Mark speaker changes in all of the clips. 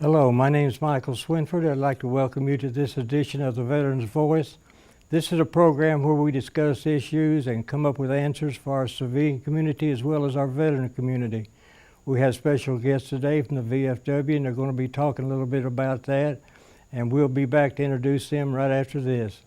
Speaker 1: Hello, my name is Michael Swinford. I'd like to welcome you to this edition of the Veterans Voice. This is a program where we discuss issues and come up with answers for our civilian community as well as our veteran community. We have special guests today from the VFW, and they're going to be talking a little bit about that, and we'll be back to introduce them right after this.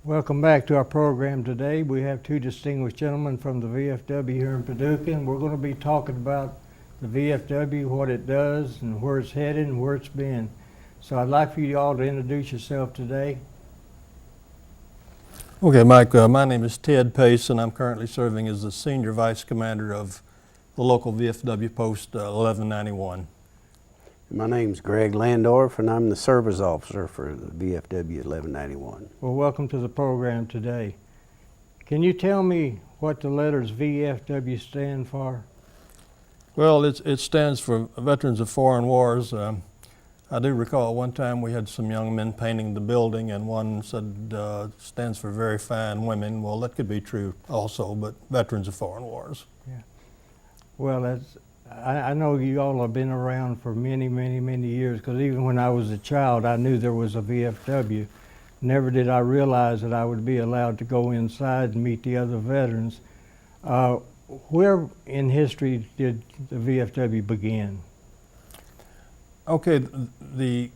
Speaker 1: Welcome back to our program today. We have two distinguished gentlemen from the VFW here in Paducah, and we're going to be talking about the VFW, what it does, and where it's headed and where it's been. So I'd like for you all to introduce yourself today.
Speaker 2: Okay, Mike, my name is Ted Pace, and I'm currently serving as the Senior Vice Commander of the local VFW Post 1191.
Speaker 3: My name's Greg Lahndorff, and I'm the Service Officer for the VFW 1191.
Speaker 1: Well, welcome to the program today. Can you tell me what the letters VFW stand for?
Speaker 2: Well, it stands for Veterans of Foreign Wars. I do recall one time we had some young men painting the building, and one said stands for Very Fine Women. Well, that could be true also, but Veterans of Foreign Wars.
Speaker 1: Yeah. Well, I know you all have been around for many, many, many years, because even when I was a child, I knew there was a VFW. Never did I realize that I would be allowed to go inside and meet the other veterans. Where in history did the VFW begin?
Speaker 2: Okay, the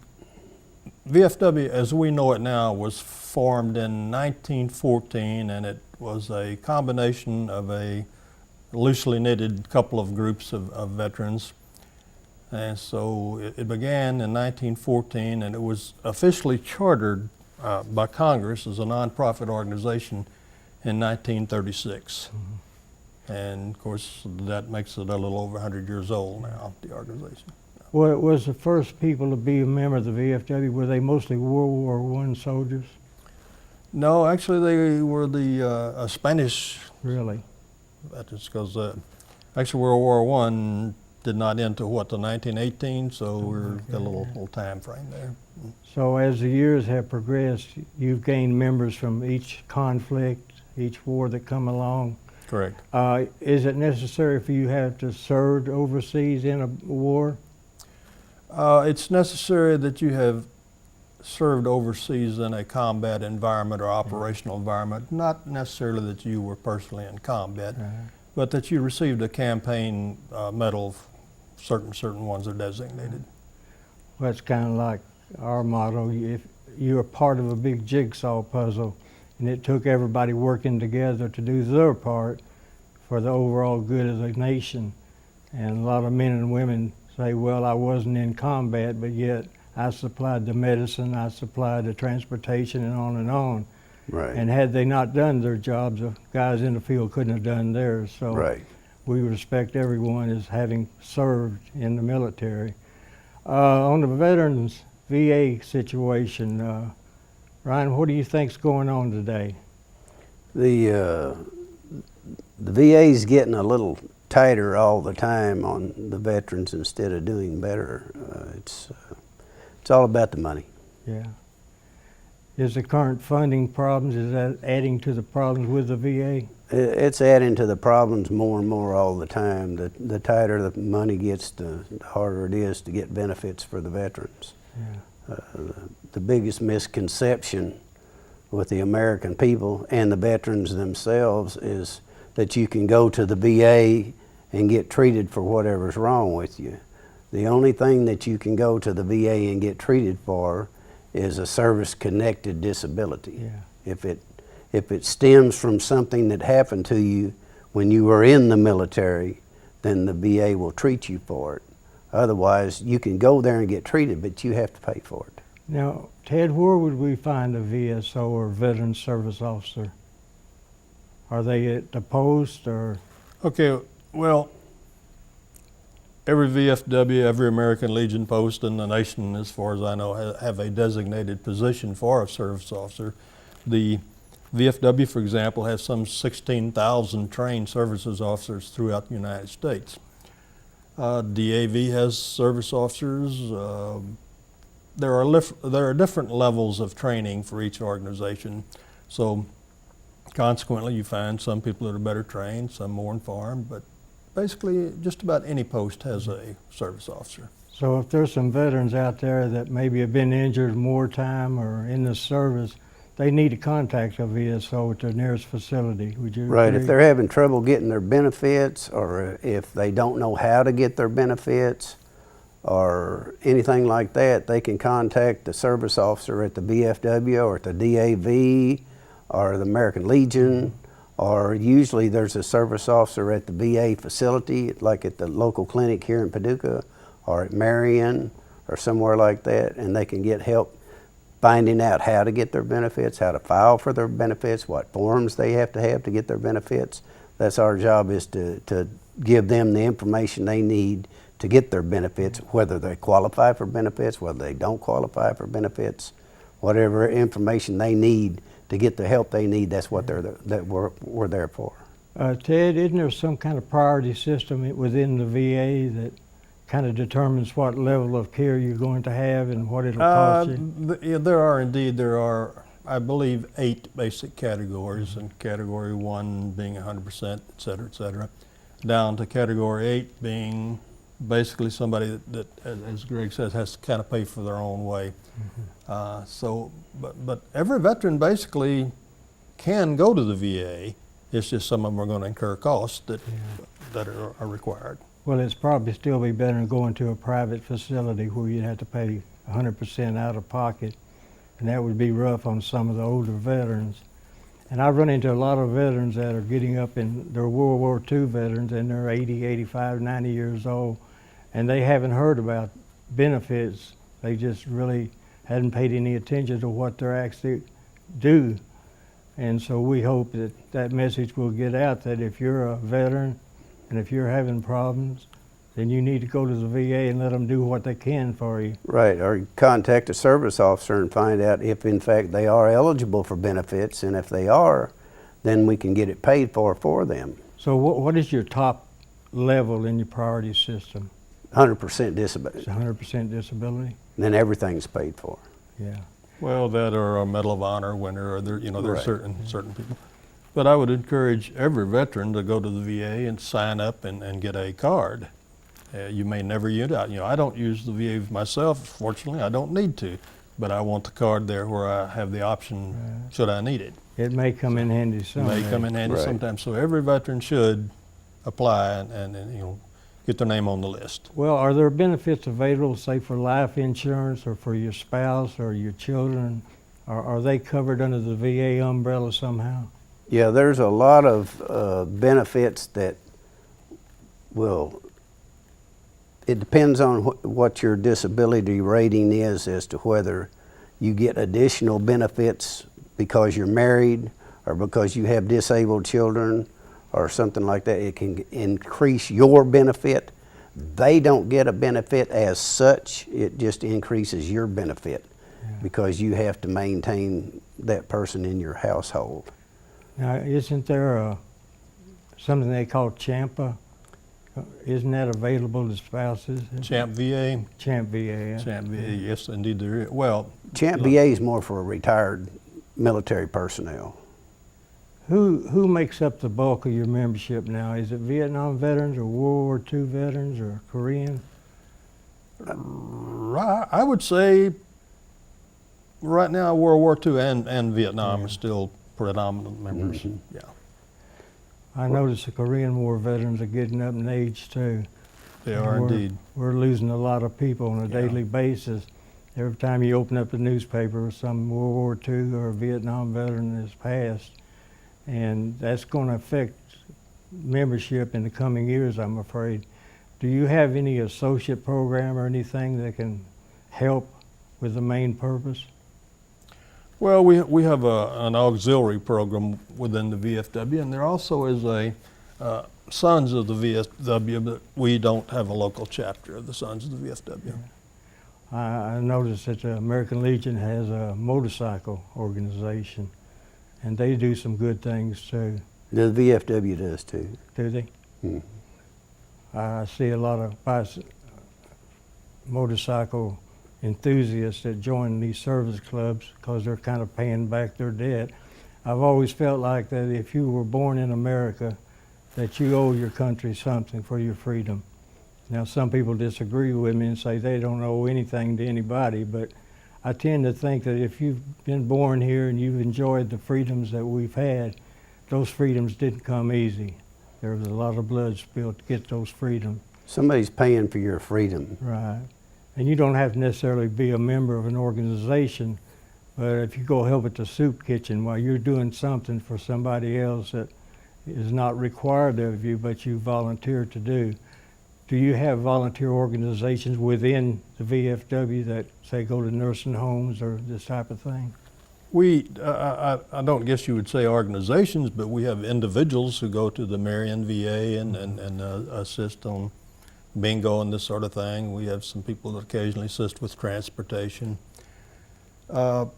Speaker 2: VFW as we know it now was formed in 1914, and it was a combination of a loosely knitted couple of groups of veterans. And so it began in 1914, and it was officially chartered by Congress as a nonprofit organization in 1936. Mm-hmm. And of course that makes it a little over 100 years old now, the organization.
Speaker 1: Well, it was the first people to be a member of the VFW. Were they mostly World War I soldiers? No,
Speaker 2: actually they were the Spanish
Speaker 1: really
Speaker 2: veterans, because actually World War I did not end until the 1918, so we're got a little time frame there.
Speaker 1: So as the years have progressed, you've gained members from each conflict, each war that come along.
Speaker 2: Correct.
Speaker 1: Is it necessary for you to have to serve overseas in a war?
Speaker 2: It's necessary that you have served overseas in a combat environment or operational environment, not necessarily that you were personally in combat, but that you received a campaign medal. Certain ones are designated.
Speaker 1: Well, that's kind of like our motto. If you're part of a big jigsaw puzzle, and it took everybody working together to do their part for the overall good of the nation. And a lot of men and women say, well, I wasn't in combat, but yet I supplied the medicine, I supplied the transportation, and on and on.
Speaker 3: Right.
Speaker 1: And had they not done their jobs, the guys in the field couldn't have done theirs. So
Speaker 3: right.
Speaker 1: We respect everyone as having served in the military. On the veterans VA situation, Ryan, what do you think's going on today?
Speaker 3: The VA's getting a little tighter all the time on the veterans instead of doing better. It's all about the money.
Speaker 1: Yeah. Is the current funding problems, is that adding to the problems with the VA?
Speaker 3: It's adding to the problems more and more all the time. The tighter the money gets, the harder it is to get benefits for the veterans.
Speaker 1: Yeah.
Speaker 3: The biggest misconception with the American people and the veterans themselves is that you can go to the VA and get treated for whatever's wrong with you. The only thing that you can go to the VA and get treated for is a service-connected disability.
Speaker 1: Yeah.
Speaker 3: If it stems from something that happened to you when you were in the military, then the VA will treat you for it. Otherwise, you can go there and get treated, but you have to pay for it.
Speaker 1: Now, Ted, where would we find a VSO or Veteran Service Officer? Are they at the post or?
Speaker 2: Okay, well, every VFW, every American Legion post in the nation, as far as I know, have a designated position for a service officer. The VFW, for example, has some 16,000 trained services officers throughout the United States. DAV has service officers. There are different levels of training for each organization. So consequently, you find some people that are better trained, some more informed, but basically just about any post has a service officer.
Speaker 1: So if there's some veterans out there that maybe have been injured more time or in the service, they need to contact a VSO at their nearest facility. Would you
Speaker 3: Right,
Speaker 1: agree?
Speaker 3: if they're having trouble getting their benefits, or if they don't know how to get their benefits, or anything like that, they can contact the service officer at the VFW or at the DAV or the American Legion, or usually there's a service officer at the VA facility, like at the local clinic here in Paducah or at Marion or somewhere like that, and they can get help finding out how to get their benefits, how to file for their benefits, what forms they have to get their benefits. That's our job, is to give them the information they need to get their benefits, whether they qualify for benefits, whether they don't qualify for benefits, whatever information they need to get the help they need. That's what we're there for.
Speaker 1: Ted, isn't there some kind of priority system within the VA that kind of determines what level of care you're going to have and what it'll cost you?
Speaker 2: Yeah, there are, I believe, 8 basic categories, and category 1 being 100%, et cetera, down to category 8 being basically somebody that, as Greg says, has to kind of pay for their own way. But every veteran basically can go to the VA. It's just some of them are going to incur costs that are required.
Speaker 1: Well, it's probably still be better than going to a private facility where you'd have to pay 100% out of pocket, and that would be rough on some of the older veterans. And I've run into a lot of veterans that are getting up in, they're World War II veterans, and they're 80, 85, 90 years old, and they haven't heard about benefits. They just really hadn't paid any attention to what they're actually do. And so we hope that that message will get out, that if you're a veteran and if you're having problems, then you need to go to the VA and let them do what they can for you.
Speaker 3: Right, or contact a service officer and find out if in fact they are eligible for benefits, and if they are, then we can get it paid for them.
Speaker 1: So what is your top level in your priority system?
Speaker 3: 100% disability.
Speaker 1: It's 100% disability?
Speaker 3: Then everything's paid for.
Speaker 1: Yeah.
Speaker 2: Well, that or a Medal of Honor winner, or there are
Speaker 3: Right.
Speaker 2: certain people. But I would encourage every veteran to go to the VA and sign up and get a card. You may never use it. I don't use the VA myself. Fortunately, I don't need to, but I want the card there where I have the option should I need it.
Speaker 1: It may come in handy
Speaker 2: It
Speaker 1: someday.
Speaker 2: may come in handy
Speaker 3: Right.
Speaker 2: sometimes. So every veteran should apply and get their name on the list.
Speaker 1: Well, are there benefits available, say, for life insurance or for your spouse or your children? Are they covered under the VA umbrella somehow?
Speaker 3: Yeah, there's a lot of benefits that it depends on what your disability rating is as to whether you get additional benefits because you're married or because you have disabled children or something like that. It can increase your benefit. They don't get a benefit as such. It just increases your benefit because you have to maintain that person in your household.
Speaker 1: Now, isn't there something they call CHAMPA? Isn't that available to spouses?
Speaker 2: Champ VA,
Speaker 1: CHAMP VA. Yeah.
Speaker 2: Champ VA, yes, indeed there is. Well,
Speaker 3: Champ VA is more for retired military personnel.
Speaker 1: Who makes up the bulk of your membership now? Is it Vietnam veterans or World War II veterans or Korean?
Speaker 2: I would say right now World War II and Vietnam are still predominant members.
Speaker 3: Mhm.
Speaker 2: Yeah,
Speaker 1: I notice the Korean War veterans are getting up in age too.
Speaker 2: they are indeed.
Speaker 1: We're losing a lot of people on a
Speaker 2: Yeah.
Speaker 1: daily basis. Every time you open up the newspaper, some World War II or a Vietnam veteran has passed. And that's going to affect membership in the coming years, I'm afraid. Do you have any associate program or anything that can help with the main purpose?
Speaker 2: Well, we have an auxiliary program within the VFW, and there also is a Sons of the VFW, but we don't have a local chapter of the Sons of the VFW.
Speaker 1: I noticed that the American Legion has a motorcycle organization, and they do some good things too.
Speaker 3: The VFW does too.
Speaker 1: Do they?
Speaker 3: Mm.
Speaker 1: I see a lot of motorcycle enthusiasts that join these service clubs because they're kind of paying back their debt. I've always felt like that if you were born in America, that you owe your country something for your freedom. Now, some people disagree with me and say they don't owe anything to anybody, but I tend to think that if you've been born here and you've enjoyed the freedoms that we've had, those freedoms didn't come easy. There was a lot of blood spilled to get those freedoms.
Speaker 3: Somebody's paying for your freedom.
Speaker 1: Right. And you don't have to necessarily be a member of an organization, but if you go help at the soup kitchen while you're doing something for somebody else that is not required of you, but you volunteer to do. Do you have volunteer organizations within the VFW that say go to nursing homes or this type of thing?
Speaker 2: I don't guess you would say organizations, but we have individuals who go to the Marion VA and assist on bingo and this sort of thing. We have some people that occasionally assist with transportation. The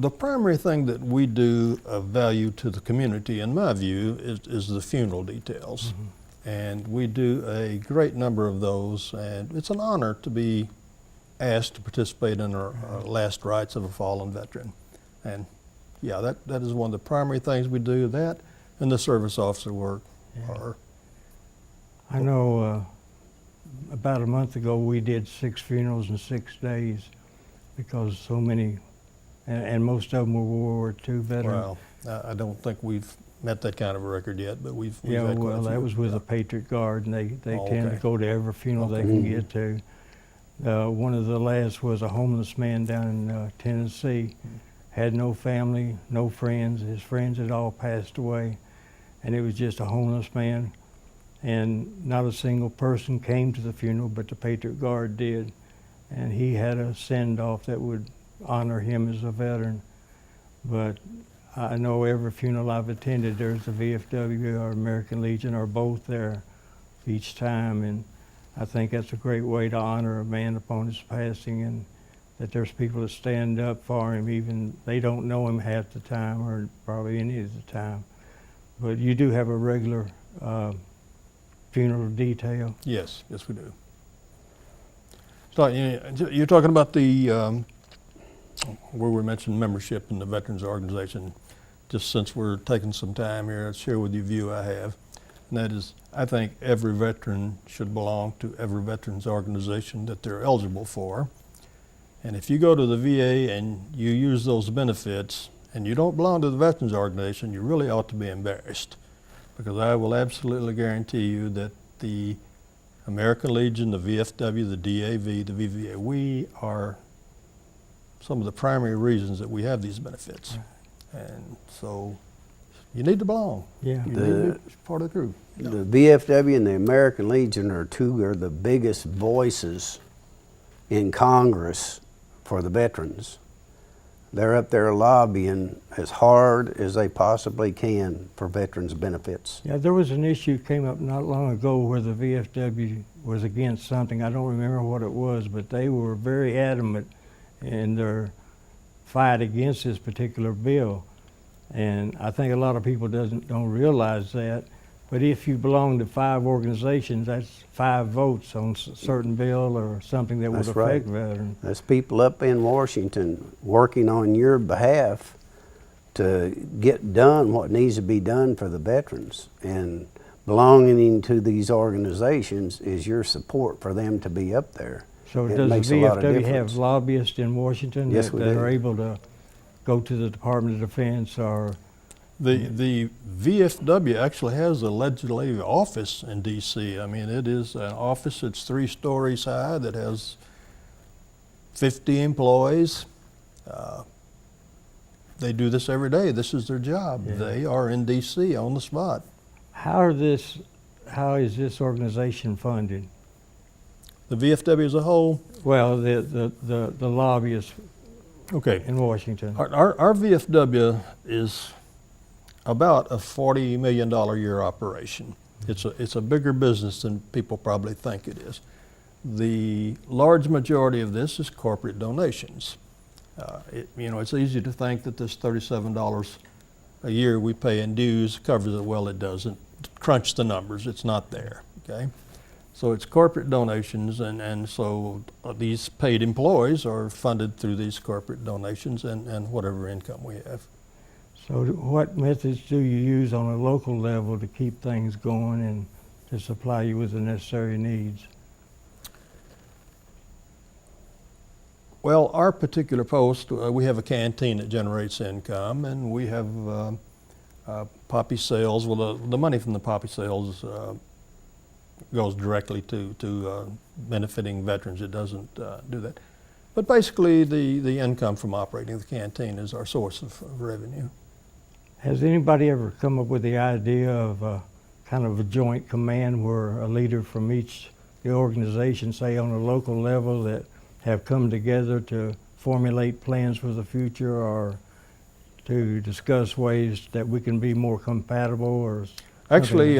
Speaker 2: primary thing that we do of value to the community, in my view, is the funeral details. Mm-hmm. And we do a great number of those, and it's an honor to be asked to participate in our last rites of a fallen veteran. And yeah, that is one of the primary things we do, that and the service officer work. Yeah.
Speaker 1: I know about a month ago we did 6 funerals in 6 days because so many, and most of them were World War II veterans.
Speaker 2: Well, I don't think we've met that kind of a record yet, but we've
Speaker 1: yeah,
Speaker 2: had
Speaker 1: well, that was with the Patriot Guard, and they tend to go to every funeral they can get to. One of the last was a homeless man down in Tennessee. Had no family, no friends. His friends had all passed away, and it was just a homeless man. And not a single person came to the funeral, but the Patriot Guard did. And he had a send-off that would honor him as a veteran. But I know every funeral I've attended, there's the VFW or American Legion or both there each time. And I think that's a great way to honor a man upon his passing, and that there's people that stand up for him, even they don't know him half the time or probably any of the time. But you do have a regular funeral detail?
Speaker 2: Yes, we do. So you're talking about the where we mentioned membership in the Veterans Organization. Just since we're taking some time here, I'll share with you a view I have, and that is, I think every veteran should belong to every veterans organization that they're eligible for. And if you go to the VA and you use those benefits and you don't belong to the Veterans Organization, you really ought to be embarrassed, because I will absolutely guarantee you that the American Legion, the VFW, the DAV, the VVA, we are some of the primary reasons that we have these benefits. And so you need to belong.
Speaker 1: Yeah.
Speaker 2: You need to be part of the crew.
Speaker 3: The VFW and the American Legion are the biggest voices in Congress for the veterans. They're up there lobbying as hard as they possibly can for veterans benefits.
Speaker 1: Yeah, there was an issue came up not long ago where the VFW was against something. I don't remember what it was, but they were very adamant in their fight against this particular bill. And I think a lot of people don't realize that. But if you belong to 5 organizations, that's 5 votes on a certain bill or something that would affect veterans.
Speaker 3: There's people up in Washington working on your behalf to get done what needs to be done for the veterans. And belonging to these organizations is your support for them to be up there.
Speaker 1: So
Speaker 3: It
Speaker 1: does
Speaker 3: makes
Speaker 1: the
Speaker 3: a lot of
Speaker 1: VFW
Speaker 3: difference.
Speaker 1: have lobbyists in Washington
Speaker 3: Yes,
Speaker 1: that
Speaker 3: we do.
Speaker 1: are able to go to the Department of Defense or?
Speaker 2: The VFW actually has a legislative office in D.C. I mean, it is an office that's 3 stories high that has 50 employees. They do this every day. This is their job.
Speaker 1: Yeah.
Speaker 2: They are in D.C. on the spot.
Speaker 1: How is this organization funded?
Speaker 2: The VFW as a whole?
Speaker 1: Well, the lobbyists
Speaker 2: Okay.
Speaker 1: in Washington.
Speaker 2: Our VFW is about a $40 million a year operation. It's a bigger business than people probably think it is. The large majority of this is corporate donations. It's easy to think that this $37 a year we pay in dues covers it. Well, it doesn't. Crunch the numbers, it's not there, okay? So it's corporate donations, and so these paid employees are funded through these corporate donations and whatever income we have.
Speaker 1: So what methods do you use on a local level to keep things going and to supply you with the necessary needs?
Speaker 2: Well, our particular post, we have a canteen that generates income, and we have poppy sales. Well, the money from the poppy sales goes directly to benefiting veterans. It doesn't do that. But basically, the income from operating the canteen is our source of revenue.
Speaker 1: Has anybody ever come up with the idea of kind of a joint command where a leader from the organization, say on a local level, that have come together to formulate plans for the future or to discuss ways that we can be more compatible or
Speaker 2: Actually,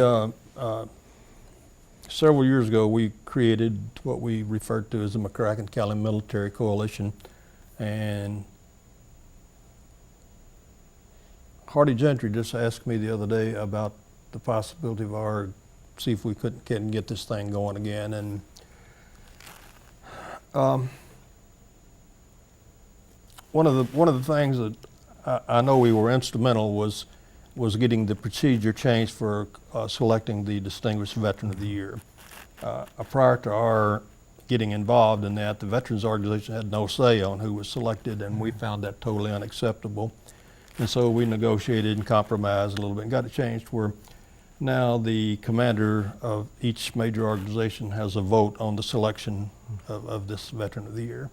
Speaker 2: several years ago, we created what we referred to as the McCracken County Military Coalition, and Hardy Gentry just asked me the other day about the possibility of see if we can get this thing going again. And one of the things that I know we were instrumental was getting the procedure changed for selecting the Distinguished Veteran of the Year. Prior to our getting involved in that, the Veterans Organization had no say on who was selected, and we found that totally unacceptable. And so we negotiated and compromised a little bit and got it changed where now the commander of each major organization has a vote on the selection of this Veteran of the Year.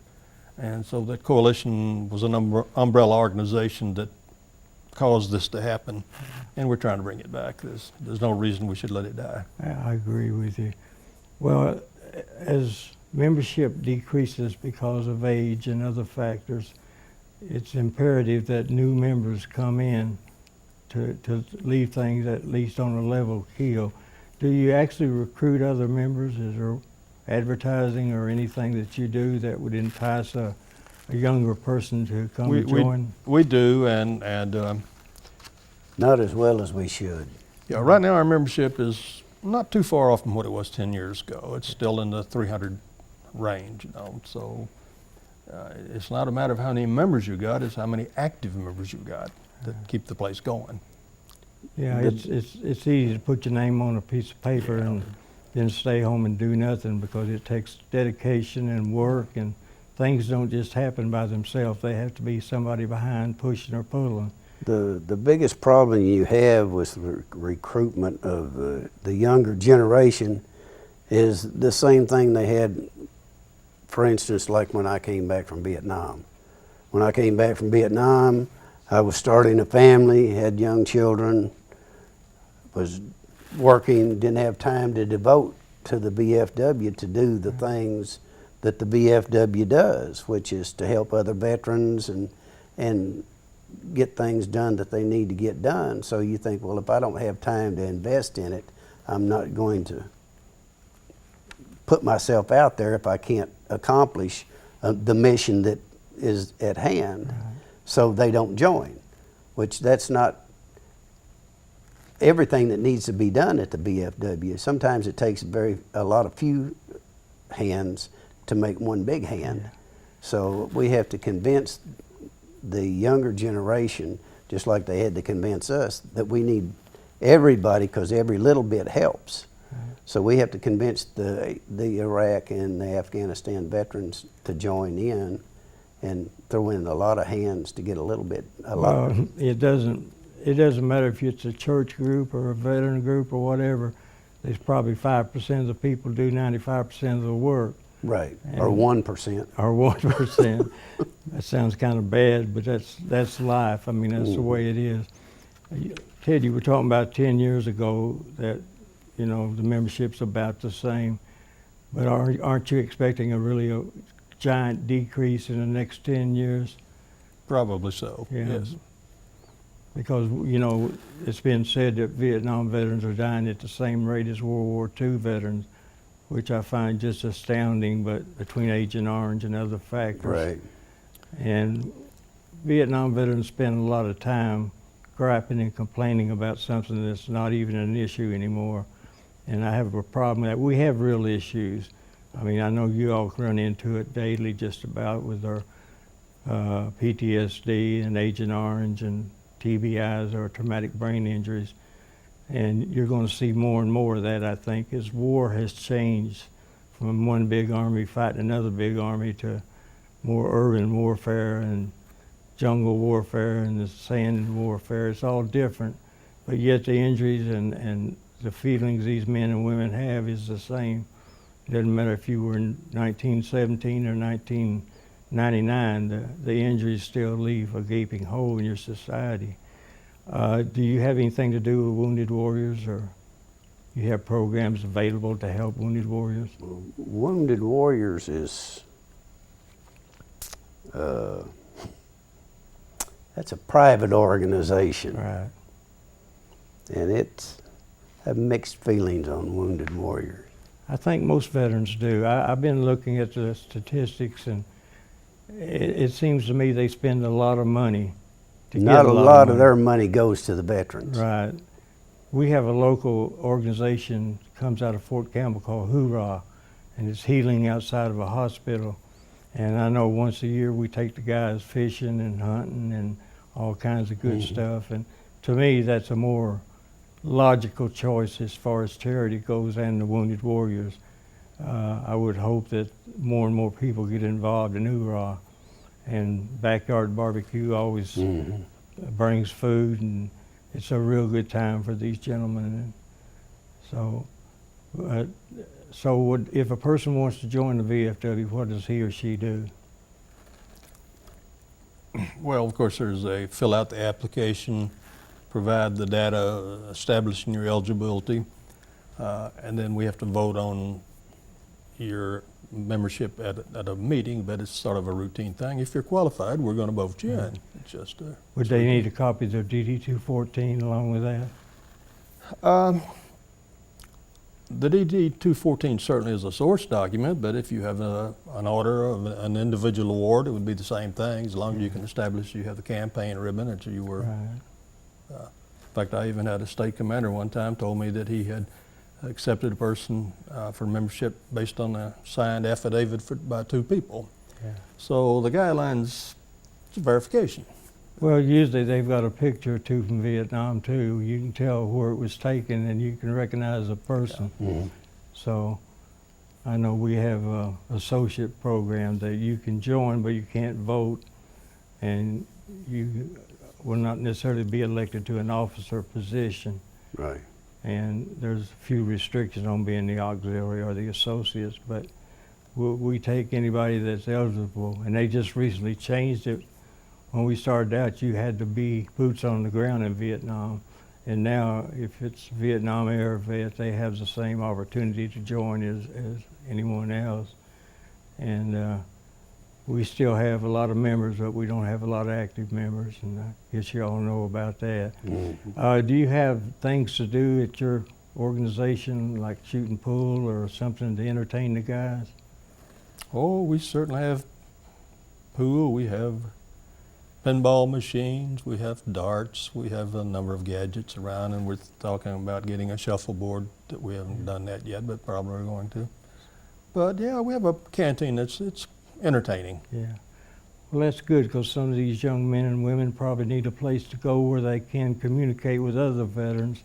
Speaker 2: And so that coalition was an umbrella organization that caused this to happen, and we're trying to bring it back. There's no reason we should let it die.
Speaker 1: I agree with you. Well, as membership decreases because of age and other factors, it's imperative that new members come in to leave things at least on a level keel. Do you actually recruit other members? Is there advertising or anything that you do that would entice a younger person to come and join?
Speaker 2: We do, and
Speaker 3: Not as well as we should.
Speaker 2: yeah, right now our membership is not too far off from what it was 10 years ago. It's still in the 300 range, so it's not a matter of how many members you got, it's how many active members you got that keep the place going.
Speaker 1: Yeah, it's easy to put your name on a piece of paper and then stay home and do nothing, because it takes dedication and work, and things don't just happen by themselves. They have to be somebody behind pushing or pulling.
Speaker 3: The biggest problem you have with recruitment of the younger generation is the same thing they had, for instance, like when I came back from Vietnam. When I came back from Vietnam, I was starting a family, had young children, was working, didn't have time to devote to the VFW to do the things that the VFW does, which is to help other veterans and get things done that they need to get done. So you think, well, if I don't have time to invest in it, I'm not going to put myself out there if I can't accomplish the mission that is at hand. So they don't join, which that's not everything that needs to be done at the VFW. Sometimes it takes a lot of few hands to make one big hand. So we have to convince the younger generation, just like they had to convince us, that we need everybody, because every little bit helps. So we have to convince the Iraq and the Afghanistan veterans to join in and throw in a lot of hands to get a little bit.
Speaker 1: Well, it doesn't matter if it's a church group or a veteran group or whatever. There's probably 5% of the people do 95% of the work.
Speaker 3: Right, or 1%.
Speaker 1: Or 1%. That sounds kind of bad, but that's life. I mean, that's the way it is. Ted, you were talking about 10 years ago that, the membership's about the same. But aren't you expecting a giant decrease in the next 10 years?
Speaker 2: Probably so,
Speaker 1: Yeah.
Speaker 2: yes.
Speaker 1: Because, you know, it's been said that Vietnam veterans are dying at the same rate as World War II veterans, which I find just astounding, but between Agent Orange and other factors.
Speaker 3: Right.
Speaker 1: And Vietnam veterans spend a lot of time griping and complaining about something that's not even an issue anymore. And I have a problem with that. We have real issues. I mean, I know you all run into it daily just about with our PTSD and Agent Orange and TBIs or traumatic brain injuries. And you're going to see more and more of that, I think, as war has changed from one big army fighting another big army to more urban warfare and jungle warfare and the sand warfare. It's all different, but yet the injuries and the feelings these men and women have is the same. It doesn't matter if you were in 1917 or 1999, the injuries still leave a gaping hole in your society. Do you have anything to do with Wounded Warriors, or you have programs available to help Wounded Warriors?
Speaker 3: Wounded Warriors is, that's a private organization.
Speaker 1: Right.
Speaker 3: And it's have mixed feelings on Wounded Warriors.
Speaker 1: I think most veterans do. I've been looking at the statistics, and it seems to me they spend a lot of money to
Speaker 3: Not
Speaker 1: get
Speaker 3: a lot of their money goes to the veterans.
Speaker 1: Right. We have a local organization that comes out of Fort Campbell called Hoorah, and it's healing outside of a hospital. And I know once a year we take the guys fishing and hunting and all kinds of good stuff. And to me, that's a more logical choice as far as charity goes and the Wounded Warriors. I would hope that more and more people get involved in Hoorah. And Backyard Barbecue always brings food, and it's a real good time for these gentlemen. And so, if a person wants to join the VFW, what does he or she do?
Speaker 2: Well, of course, there's fill out the application, provide the data establishing your eligibility, and then we have to vote on your membership at a meeting, but it's sort of a routine thing. If you're qualified, we're going to vote you in. It's just
Speaker 1: Would they need a copy of their DD-214 along with that?
Speaker 2: The DD-214 certainly is a source document, but if you have an order of an individual award, it would be the same thing, as long as you can establish you have the campaign ribbon that you were.
Speaker 1: Right.
Speaker 2: In fact, I even had a state commander one time told me that he had accepted a person for membership based on a signed affidavit by 2 people.
Speaker 1: Yeah.
Speaker 2: So the guidelines, it's a verification.
Speaker 1: Well, usually they've got a picture or two from Vietnam too. You can tell where it was taken, and you can recognize a person. So I know we have an associate program that you can join, but you can't vote, and you will not necessarily be elected to an officer position.
Speaker 3: Right.
Speaker 1: And there's a few restrictions on being the auxiliary or the associates, but we take anybody that's eligible, and they just recently changed it. When we started out, you had to be boots on the ground in Vietnam, and now if it's Vietnam Air Vet, they have the same opportunity to join as anyone else. And we still have a lot of members, but we don't have a lot of active members, and I guess you all know about that. Do you have things to do at your organization, like shooting pool or something to entertain the guys?
Speaker 2: Oh, we certainly have pool, we have pinball machines, we have darts, we have a number of gadgets around, and we're talking about getting a shuffleboard. That we haven't done that yet, but probably are going to. But yeah, we have a canteen that's entertaining.
Speaker 1: Yeah. Well, that's good, because some of these young men and women probably need a place to go where they can communicate with other veterans,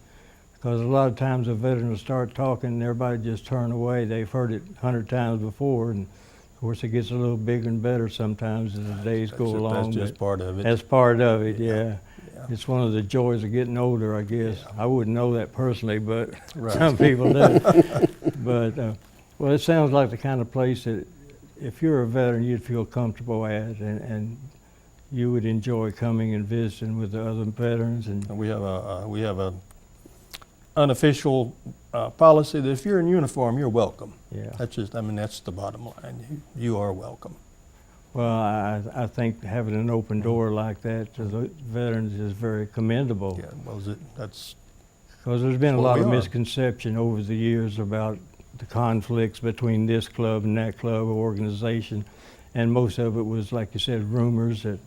Speaker 1: because a lot of times a veteran will start talking and everybody just turn away. They've heard it 100 times before, and of course it gets a little bigger and better sometimes as the days go along.
Speaker 2: That's just part of it.
Speaker 1: That's part of it, yeah. It's one of the joys of getting older, I guess.
Speaker 2: Yeah.
Speaker 1: I wouldn't know that personally, but
Speaker 2: Right.
Speaker 1: some people do. But, well, it sounds like the kind of place that if you're a veteran, you'd feel comfortable at, and you would enjoy coming and visiting with the other veterans. And
Speaker 2: We have a unofficial policy that if you're in uniform, you're welcome.
Speaker 1: Yeah.
Speaker 2: That's just, I mean, that's the bottom line. You are welcome.
Speaker 1: Well, I think having an open door like that to the veterans is very commendable.
Speaker 2: Yeah, well, that's
Speaker 1: Because there's been a
Speaker 2: That's what
Speaker 1: lot
Speaker 2: we
Speaker 1: of
Speaker 2: are.
Speaker 1: misconception over the years about the conflicts between this club and that club or organization. And most of it was, like you said, rumors that,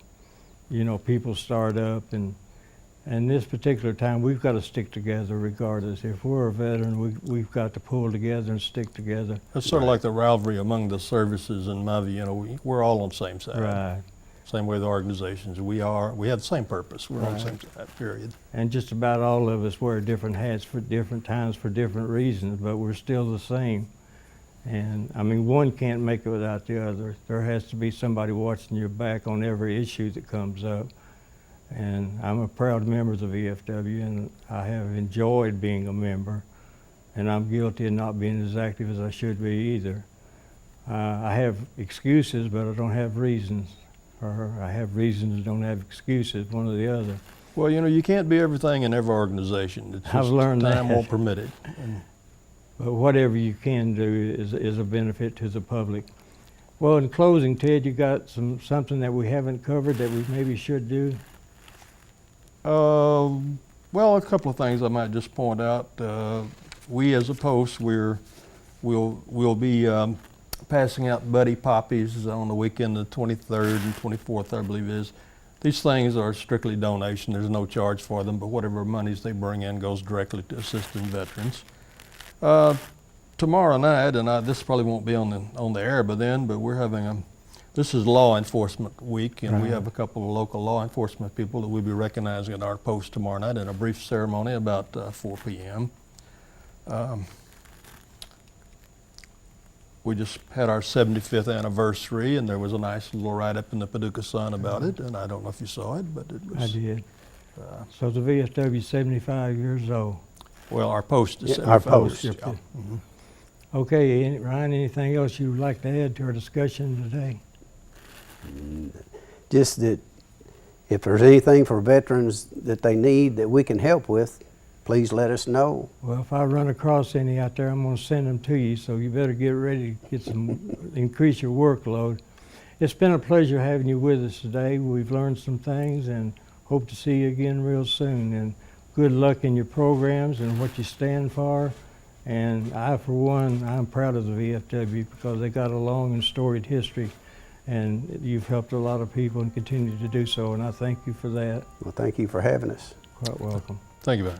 Speaker 1: you know, people start up. And this particular time, we've got to stick together regardless. If we're a veteran, we've got to pull together and stick together.
Speaker 2: It's sort of like the rivalry among the services in my view. You know, we're all on the same side.
Speaker 1: Right.
Speaker 2: Same way the organizations. We have the same purpose. We're on the same side, period.
Speaker 1: And just about all of us wear different hats for different times for different reasons, but we're still the same. And I mean, one can't make it without the other. There has to be somebody watching your back on every issue that comes up. And I'm a proud member of the VFW, and I have enjoyed being a member. And I'm guilty of not being as active as I should be either. I have excuses, but I don't have reasons. Or I have reasons, don't have excuses, one or the other.
Speaker 2: Well, you know, you can't be everything in every organization. It's
Speaker 1: I've
Speaker 2: just
Speaker 1: learned
Speaker 2: time
Speaker 1: that.
Speaker 2: won't permit it. And
Speaker 1: But whatever you can do is a benefit to the public. Well, in closing, Ted, you got something that we haven't covered that we maybe should do?
Speaker 2: well, a couple of things I might just point out. We as a post, we'll be passing out buddy poppies on the weekend, the 23rd and 24th, I believe it is. These things are strictly donation. There's no charge for them, but whatever monies they bring in goes directly to assisting veterans. Tomorrow night, and this probably won't be on the air by then, but we're having this is Law Enforcement Week, and we
Speaker 1: Right.
Speaker 2: have a couple of local law enforcement people that we'll be recognizing at our post tomorrow night in a brief ceremony about 4 p.m. We just had our 75th anniversary, and there was a nice little write-up in the Paducah Sun about it, and I don't know if you saw it, but it was...
Speaker 1: I did. So the VFW is 75 years old.
Speaker 2: Well, our post is
Speaker 3: Yeah, our
Speaker 2: 75.
Speaker 3: post.
Speaker 2: Yeah.
Speaker 1: Yeah.
Speaker 2: Mhm.
Speaker 1: Okay, Ryan, anything else you would like to add to our discussion today?
Speaker 3: Just that if there's anything for veterans that they need that we can help with, please let us know.
Speaker 1: Well, if I run across any out there, I'm going to send them to you, so you better get ready to get increase your workload. It's been a pleasure having you with us today. We've learned some things and hope to see you again real soon. And good luck in your programs and what you stand for. And I, for one, I'm proud of the VFW because they got a long and storied history, and you've helped a lot of people and continue to do so, and I thank you for that.
Speaker 3: Well, thank you for having us.
Speaker 1: Quite welcome.
Speaker 2: Thank you, Barry.